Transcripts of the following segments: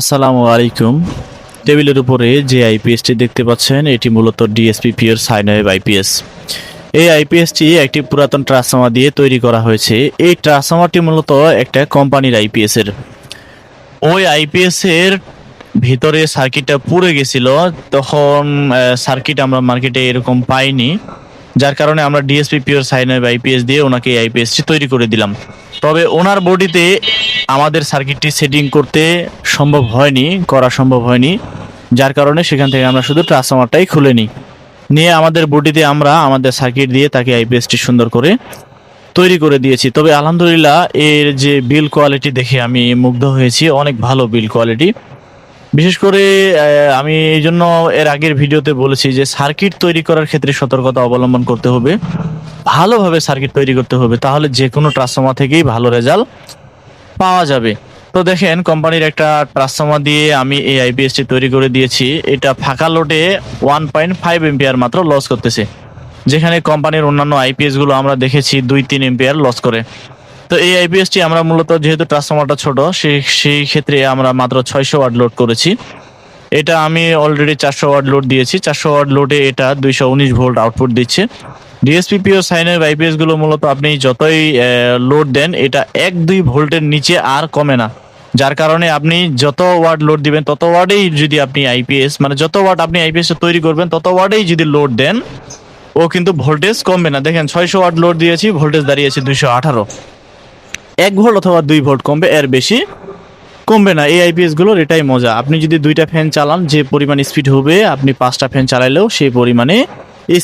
আসসালামু আলাইকুম। টেবিলের উপরে যে আইপিএসটি দেখতে পাচ্ছেন এটি মূলত DSP pure sine wave IPS. এই আইপিএসটি একটি পুরাতন ট্রান্সফর্মার দিয়ে তৈরি করা হয়েছে। এই ট্রান্সফর্মারটি মূলত একটা কোম্পানির আইপিএস এর। ওই আইপিএস এর ভিতরে সার্কিটটা পুড়ে গেছিল, তখন সার্কিট আমরা মার্কেটে এরকম পাইনি, যার কারণে আমরা DSP pure sine wave IPS দিয়ে ওনাকে এই আইপিএসটি তৈরি করে দিলাম। তবে ওনার বডিতে আমাদের সার্কিটটি সেটিং করতে করা সম্ভব হয়নি, যার কারণে সেখান থেকে আমরা শুধু ট্রান্সফরমারটাই খুলে নিয়ে আমাদের বডিতে আমরা আমাদের সার্কিট দিয়ে তাকে আইপিএসটি সুন্দর করে তৈরি করে দিয়েছি। তবে আলহামদুলিল্লাহ এর যে বিল কোয়ালিটি দেখে আমি মুগ্ধ হয়েছি, অনেক ভালো বিল কোয়ালিটি। বিশেষ করে আমি এই জন্য এর আগের ভিডিওতে বলেছি যে সার্কিট তৈরি করার ক্ষেত্রে সতর্কতা অবলম্বন করতে হবে, ভালোভাবে সার্কিট তৈরি করতে হবে, তাহলে যে কোনো ট্রান্সফরমার থেকেই ভালো রেজাল্ট পাওয়া যাবে। তো দেখেন, কোম্পানির একটা ট্রান্সফরমার দিয়ে আমি এই আইপিএসটি তৈরি করে দিয়েছি। এটা ফাঁকা লোডে 1.5 এম্পিয়ার মাত্র লস করতেছে, যেখানে কোম্পানির অন্যান্য আইপিএস গুলো আমরা দেখেছি 2-3 এম্পিয়ার লস করে। তো এই আইপিএসটি আমরা মূলত, যেহেতু ট্রান্সফরমারটা ছোট, সেই ক্ষেত্রে আমরা মাত্র 600 ওয়াট লোড করেছি। এটা আমি অলরেডি 400 ওয়াট লোড দিয়েছি। 400 ওয়াট লোডে এটা 219 ভোল্ট আউটপুট দিচ্ছে। DSP pure sine wave IPS গুলো মূলত আপনি যতই লোড দেন, এটা 1-2 ভোল্টের নিচে আর কমে না, যার কারণে আপনি যত ওয়াট লোড দিবেন তত ওয়াটেই যদি আপনি আইপিএস, মানে যত ওয়াট আপনি আইপিএস তৈরি করবেন তত ওয়াটেই যদি লোড দেন, ও কিন্তু ভোল্টেজ কমবে না। দেখেন, 600 ওয়াট লোড দিয়েছি, ভোল্টেজ দাঁড়িয়েছে 218। 1 ভোল্ট অথবা 2 ভোল্ট কমবে, এর বেশি কমবে না। এই আইপিএস গুলোর এটাই মজা। আপনি যদি 2টা ফ্যান চালান, যে পরিমাণ স্পিড হবে, আপনি 5টা ফ্যান চালাইলেও সেই পরিমাণে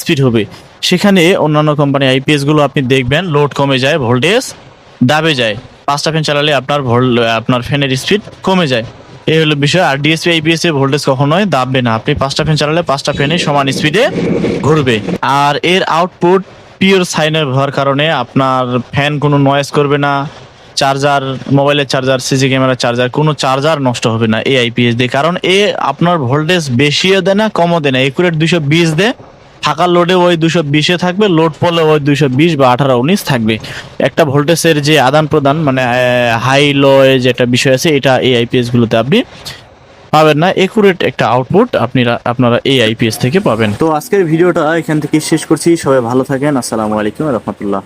স্পিড হবে। সেখানে অন্যান্য কোম্পানি আইপিএস গুলো আপনি দেখবেন লোড কমে যায়, ভোল্টেজ দাবে যায়। 5টা ফ্যান চালালে আপনার ফ্যানের স্পিড কমে যায়, এই হলো বিষয়। আর ডিএসপি আইপিএস এ ভোল্টেজ কখনোই দাববে না। আপনি 5টা ফ্যান চালালে 5টা ফ্যানে সমান স্পিডে ঘুরবে। আর এর আউটপুট পিওর সাইনের হওয়ার কারণে আপনার ফ্যান কোনো নয়েজ করবে না। চার্জার, মোবাইলের চার্জার, সিসি ক্যামেরার চার্জার, কোনো চার্জার নষ্ট হবে না এই আইপিএস দিয়ে। কারণ আপনার ভোল্টেজ বেশিও দেয় না, কমও দেয় না, একুরেট 220 দেয়। ফাঁকা লোডে ওই 220-এ থাকবে, লোড পড়লে ওই 220 বা 18-19 থাকবে। একটা ভোল্টেজের যে আদান প্রদান, মানে হাই লো যে একটা বিষয় আছে, এটা এই আইপিএস গুলোতে আপনি পাবেন না। একুরেট একটা আউটপুট আপনারা এই আইপিএস থেকে পাবেন। তো আজকের ভিডিওটা এখান থেকে শেষ করছি। সবাই ভালো থাকেন। আসসালামু আলাইকুম ওয়া রাহমাতুল্লাহ।